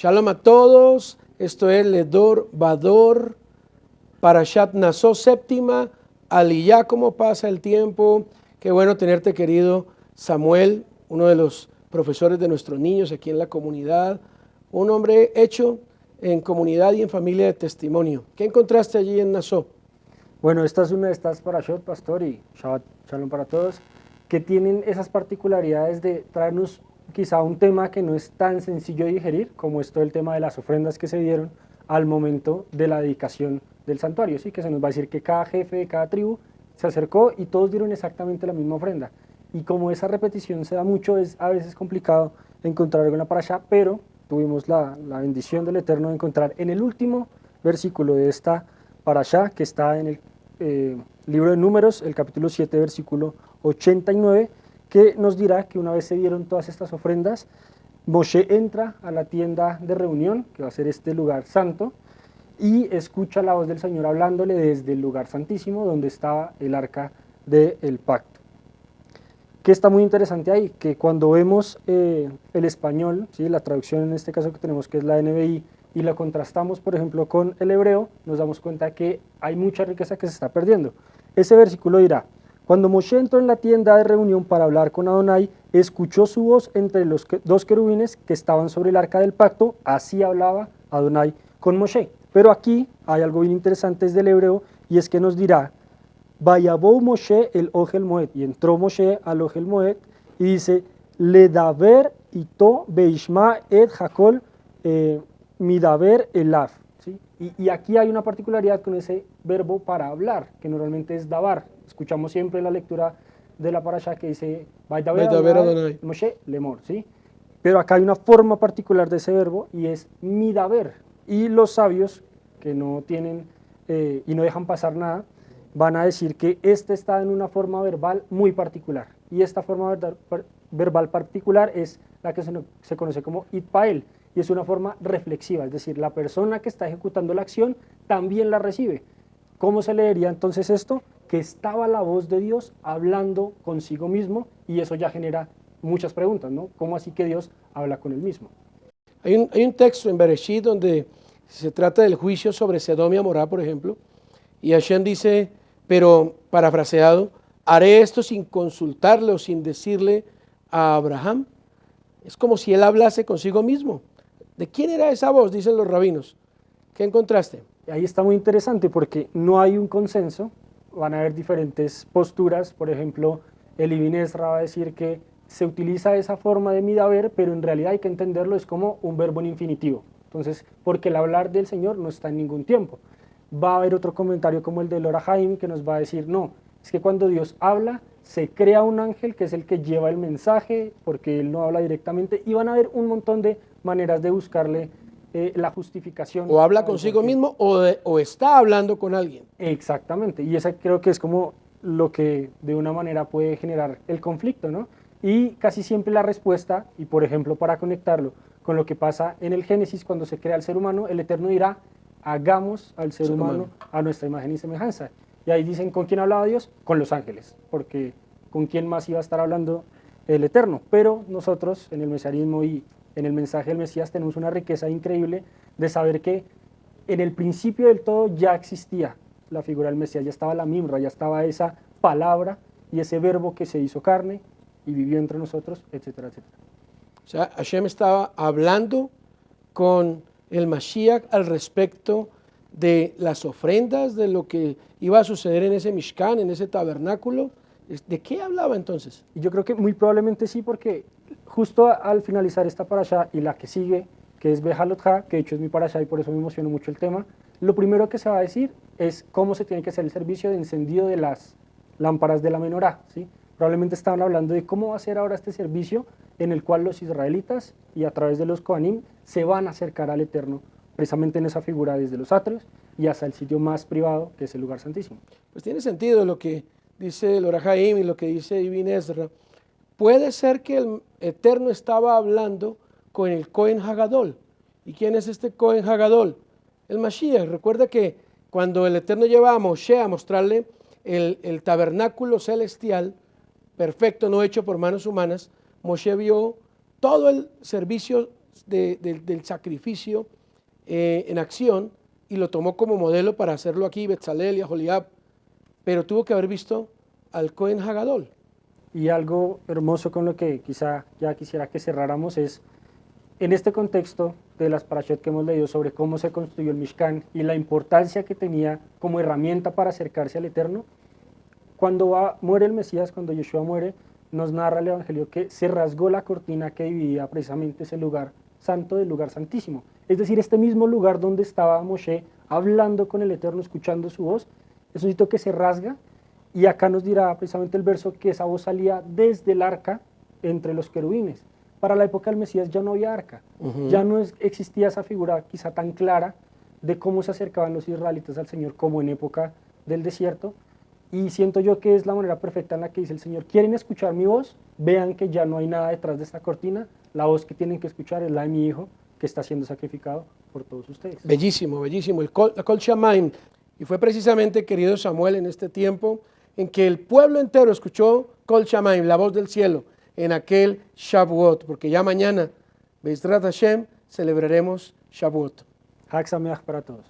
Shalom a todos, esto es Ledor Vador, Parashat Naso séptima, Aliyá, cómo pasa el tiempo. Qué bueno tenerte, querido Samuel, uno de los profesores de nuestros niños aquí en la comunidad, un hombre hecho en comunidad y en familia de testimonio. ¿Qué encontraste allí en Naso? Bueno, esta es una de estas Parashot, Pastor, y Shabbat Shalom para todos, que tienen esas particularidades de traernos quizá un tema que no es tan sencillo de digerir, como es todo el tema de las ofrendas que se dieron al momento de la dedicación del santuario, ¿sí? Que se nos va a decir que cada jefe de cada tribu se acercó y todos dieron exactamente la misma ofrenda. Y como esa repetición se da mucho, es a veces complicado encontrar algo en la parashá, pero tuvimos la bendición del Eterno de encontrar en el último versículo de esta parashá, que está en el libro de Números, el capítulo 7, versículo 89, que nos dirá que una vez se dieron todas estas ofrendas, Moshe entra a la tienda de reunión, que va a ser este lugar santo, y escucha la voz del Señor hablándole desde el lugar santísimo, donde estaba el arca del pacto. Que está muy interesante ahí, que cuando vemos el español, ¿sí? La traducción en este caso que tenemos, que es la NBI, y la contrastamos, por ejemplo, con el hebreo, nos damos cuenta que hay mucha riqueza que se está perdiendo. Ese versículo dirá: cuando Moshe entró en la tienda de reunión para hablar con Adonai, escuchó su voz entre los dos querubines que estaban sobre el arca del pacto, así hablaba Adonai con Moshe. Pero aquí hay algo bien interesante desde el hebreo, y es que nos dirá: Vayabou Moshe el Ohel Moed, y entró Moshe al Ohel Moed, y dice: Ledaber ito beishma et hakol midaber elav. ¿Sí? Y aquí hay una particularidad con ese verbo para hablar, que normalmente es dabar. Escuchamos siempre la lectura de la parashá que dice Vaydaber Adonai Moshe lemor, ¿sí? Pero acá hay una forma particular de ese verbo, y es midaber. Y los sabios, que no tienen y no dejan pasar nada, van a decir que este está en una forma verbal muy particular. Y esta forma verbal particular es la que se conoce como itpael, y es una forma reflexiva, es decir, la persona que está ejecutando la acción también la recibe. ¿Cómo se leería entonces esto? Que estaba la voz de Dios hablando consigo mismo, y eso ya genera muchas preguntas, ¿no? ¿Cómo así que Dios habla con él mismo? Hay un texto en Bereshit donde se trata del juicio sobre Sedom y Amorá, por ejemplo, y Hashem dice, pero parafraseado, haré esto sin consultarle o sin decirle a Abraham. Es como si él hablase consigo mismo. ¿De quién era esa voz? Dicen los rabinos. ¿Qué encontraste? Ahí está muy interesante porque no hay un consenso, van a haber diferentes posturas. Por ejemplo, el Ibn Ezra va a decir que se utiliza esa forma de midaber, pero en realidad hay que entenderlo es como un verbo en infinitivo. Entonces, porque el hablar del Señor no está en ningún tiempo. Va a haber otro comentario como el de Lora Haim, que nos va a decir, no, es que cuando Dios habla, se crea un ángel que es el que lleva el mensaje, porque Él no habla directamente, y van a haber un montón de maneras de buscarle la justificación. O habla consigo mismo o está hablando con alguien. Exactamente, y esa creo que es como lo que de una manera puede generar el conflicto, ¿no? Y casi siempre la respuesta, y por ejemplo para conectarlo con lo que pasa en el Génesis cuando se crea el ser humano, el Eterno dirá, hagamos al ser humano a nuestra imagen y semejanza. Y ahí dicen, ¿con quién hablaba Dios? Con los ángeles, porque ¿con quién más iba a estar hablando el Eterno? Pero nosotros en el mesianismo y en el mensaje del Mesías tenemos una riqueza increíble de saber que en el principio del todo ya existía la figura del Mesías, ya estaba la mimra, ya estaba esa palabra y ese verbo que se hizo carne y vivió entre nosotros, etcétera, etcétera. O sea, Hashem estaba hablando con el Mashiach al respecto de las ofrendas, de lo que iba a suceder en ese Mishkan, en ese tabernáculo. ¿De qué hablaba entonces? Y yo creo que muy probablemente sí, porque justo al finalizar esta parashá y la que sigue, que es Behalotja, que de hecho es mi parashá y por eso me emocionó mucho el tema, lo primero que se va a decir es cómo se tiene que hacer el servicio de encendido de las lámparas de la menorá, ¿sí? Probablemente estaban hablando de cómo va a ser ahora este servicio en el cual los israelitas y a través de los Kohanim se van a acercar al Eterno, precisamente en esa figura desde los atrios y hasta el sitio más privado, que es el lugar santísimo. Pues tiene sentido lo que dice el Lora Haim y lo que dice Ibn Ezra. Puede ser que el Eterno estaba hablando con el Cohen Hagadol. ¿Y quién es este Cohen Hagadol? El Mashiach. Recuerda que cuando el Eterno lleva a Moshe a mostrarle el tabernáculo celestial, perfecto, no hecho por manos humanas, Moshe vio todo el servicio del sacrificio en acción y lo tomó como modelo para hacerlo aquí, Betzalel y Aholiab, pero tuvo que haber visto al Cohen Hagadol. Y algo hermoso con lo que quizá ya quisiera que cerráramos es, en este contexto de las parashot que hemos leído sobre cómo se construyó el Mishkan y la importancia que tenía como herramienta para acercarse al Eterno, cuando muere el Mesías, cuando Yeshua muere, nos narra el Evangelio que se rasgó la cortina que dividía precisamente ese lugar santo del lugar santísimo. Es decir, este mismo lugar donde estaba Moshe hablando con el Eterno, escuchando su voz, es un sitio que se rasga, y acá nos dirá precisamente el verso que esa voz salía desde el arca entre los querubines. Para la época del Mesías ya no había arca, ya no existía esa figura quizá tan clara de cómo se acercaban los israelitas al Señor como en época del desierto, y siento yo que es la manera perfecta en la que dice el Señor: ¿quieren escuchar mi voz? Vean que ya no hay nada detrás de esta cortina, la voz que tienen que escuchar es la de mi Hijo, que está siendo sacrificado por todos ustedes. Bellísimo, bellísimo, la Kol Shamaim. Y fue precisamente, querido Samuel, en este tiempo en que el pueblo entero escuchó Kol Shamaim, la voz del cielo, en aquel Shavuot, porque ya mañana, Be'ezrat Hashem, celebraremos Shavuot. Hag Sameach para todos.